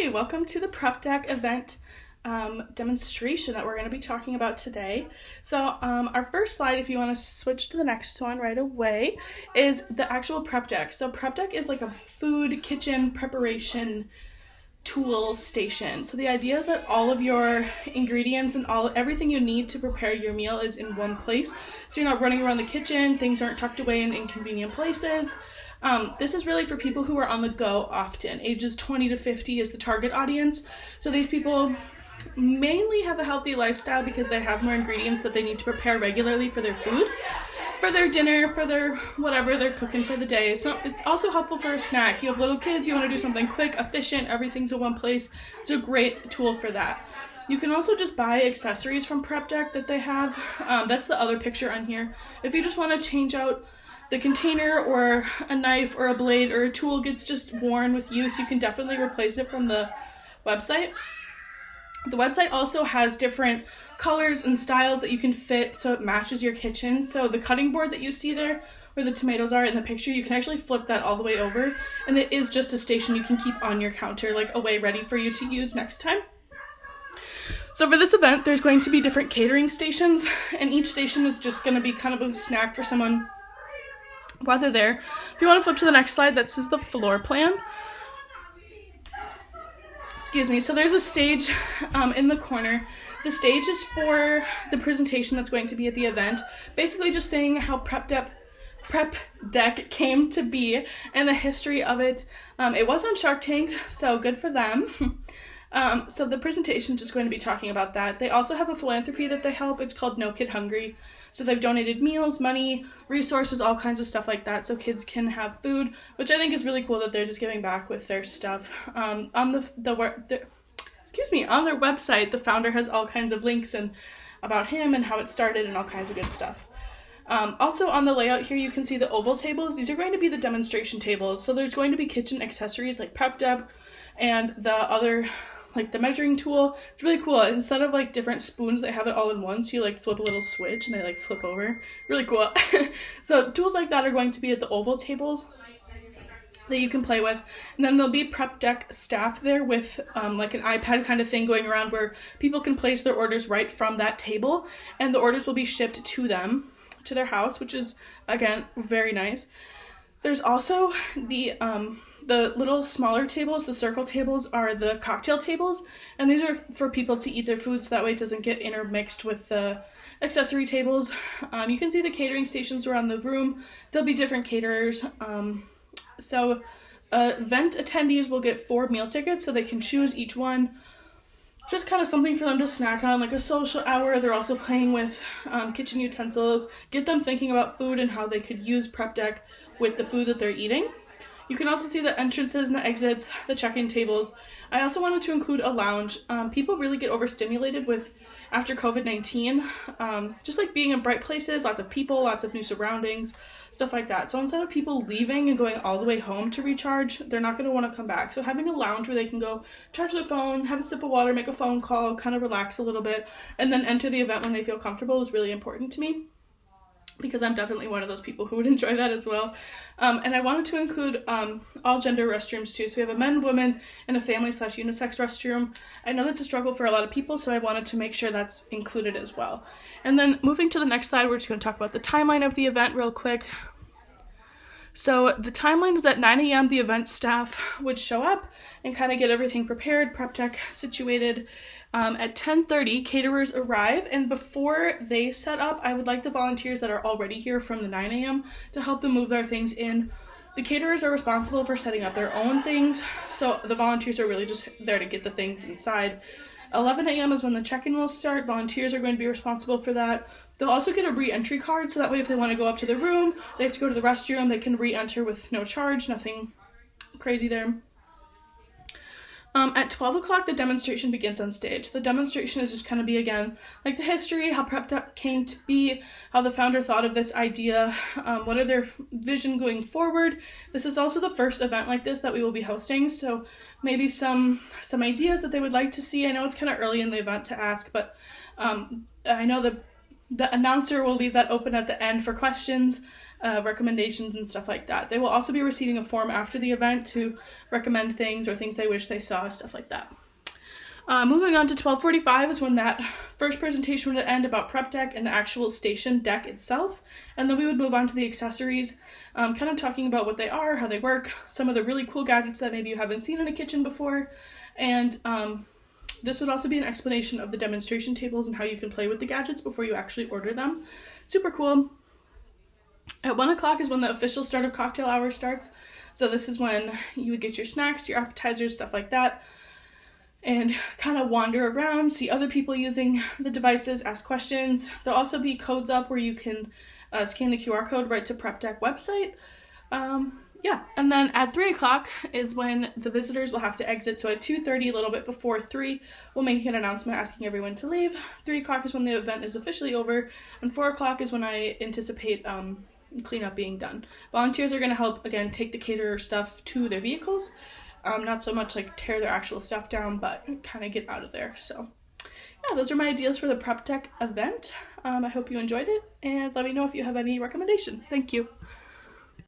Hi, welcome to the Prepdeck event demonstration that we're going to be talking about today. So our first slide, if you want to switch to the next one right away, is the actual Prepdeck. So Prepdeck is like a food kitchen preparation tool station. So the idea is that all of your ingredients and everything you need to prepare your meal is in one place. So you're not running around the kitchen, things aren't tucked away in inconvenient places. This is really for people who are on the go often. Ages 20 to 50 is the target audience. So these people mainly have a healthy lifestyle because they have more ingredients that they need to prepare regularly for their food, for their dinner, for their whatever they're cooking for the day. So it's also helpful for a snack. You have little kids, you want to do something quick, efficient, everything's in one place. It's a great tool for that. You can also just buy accessories from Prepdeck that they have. That's the other picture on here. If you just want to change out the container or a knife or a blade or a tool gets just worn with use, you can definitely replace it from the website. The website also has different colors and styles that you can fit so it matches your kitchen. So the cutting board that you see there, where the tomatoes are in the picture, you can actually flip that all the way over, and it is just a station you can keep on your counter, like away ready for you to use next time. So for this event, there's going to be different catering stations, and each station is just going to be kind of a snack for someone while they're there. If you want to flip to the next slide, this is the floor plan. Excuse me. So there's a stage in the corner. The stage is for the presentation that's going to be at the event, basically just saying how Prepdeck came to be and the history of it. It was on Shark Tank, so good for them. So the presentation is just going to be talking about that. They also have a philanthropy that they help. It's called No Kid Hungry. So they've donated meals, money, resources, all kinds of stuff like that so kids can have food, which I think is really cool that they're just giving back with their stuff. On on their website, the founder has all kinds of links and about him and how it started and all kinds of good stuff. Also on the layout here, you can see the oval tables. These are going to be the demonstration tables. So there's going to be kitchen accessories like Prepdeck and the other, like the measuring tool. It's really cool. Instead of like different spoons, they have it all in one. So you like flip a little switch and they like flip over. Really cool. So tools like that are going to be at the oval tables that you can play with. And then there'll be Prepdeck staff there with like an iPad kind of thing going around where people can place their orders right from that table, and the orders will be shipped to them, to their house, which is, again, very nice. There's also the little smaller tables. The circle tables are the cocktail tables, and these are for people to eat their food so that way it doesn't get intermixed with the accessory tables. You can see the catering stations around the room. There'll be different caterers. So event attendees will get 4 meal tickets, so they can choose each one. Just kind of something for them to snack on, like a social hour. They're also playing with kitchen utensils, get them thinking about food and how they could use Prepdeck with the food that they're eating. You can also see the entrances and the exits, the check-in tables. I also wanted to include a lounge. People really get overstimulated after COVID-19, just like being in bright places, lots of people, lots of new surroundings, stuff like that. So instead of people leaving and going all the way home to recharge, they're not going to want to come back. So having a lounge where they can go charge their phone, have a sip of water, make a phone call, kind of relax a little bit, and then enter the event when they feel comfortable is really important to me, because I'm definitely one of those people who would enjoy that as well. And I wanted to include all gender restrooms too. So we have a men, women, and a family/unisex restroom. I know that's a struggle for a lot of people, so I wanted to make sure that's included as well. And then moving to the next slide, we're just going to talk about the timeline of the event real quick. So the timeline is at 9 a.m. the event staff would show up and kind of get everything prepared, Prepdeck situated. At 10:30, caterers arrive, and before they set up, I would like the volunteers that are already here from the 9 a.m. to help them move their things in. The caterers are responsible for setting up their own things, so the volunteers are really just there to get the things inside. 11 a.m. is when the check-in will start. Volunteers are going to be responsible for that. They'll also get a re-entry card, so that way if they want to go up to their room, they have to go to the restroom, they can re-enter with no charge, nothing crazy there. At 12 o'clock, the demonstration begins on stage. The demonstration is just kind of be, again, like the history, how Prepdeck came to be, how the founder thought of this idea, what are their vision going forward. This is also the first event like this that we will be hosting, so maybe some ideas that they would like to see. I know it's kind of early in the event to ask, but I know the announcer will leave that open at the end for questions. recommendations and stuff like that. They will also be receiving a form after the event to recommend things or things they wish they saw, stuff like that. Moving on to 12:45 is when that first presentation would end about Prepdeck and the actual station deck itself, and then we would move on to the accessories, kind of talking about what they are, how they work, some of the really cool gadgets that maybe you haven't seen in a kitchen before, and this would also be an explanation of the demonstration tables and how you can play with the gadgets before you actually order them. Super cool. At 1 o'clock is when the official start of cocktail hour starts, so this is when you would get your snacks, your appetizers, stuff like that, and kind of wander around, see other people using the devices, ask questions. There'll also be codes up where you can scan the QR code right to Prepdeck website. And then at 3 o'clock is when the visitors will have to exit. So at 2:30, a little bit before 3, we'll make an announcement asking everyone to leave. 3 o'clock is when the event is officially over, and 4 o'clock is when I anticipate cleanup being done. Volunteers are going to help, again, take the caterer stuff to their vehicles. Not so much like tear their actual stuff down, but kind of get out of there. So yeah, those are my ideas for the Prepdeck event. I hope you enjoyed it, and let me know if you have any recommendations. Thank you.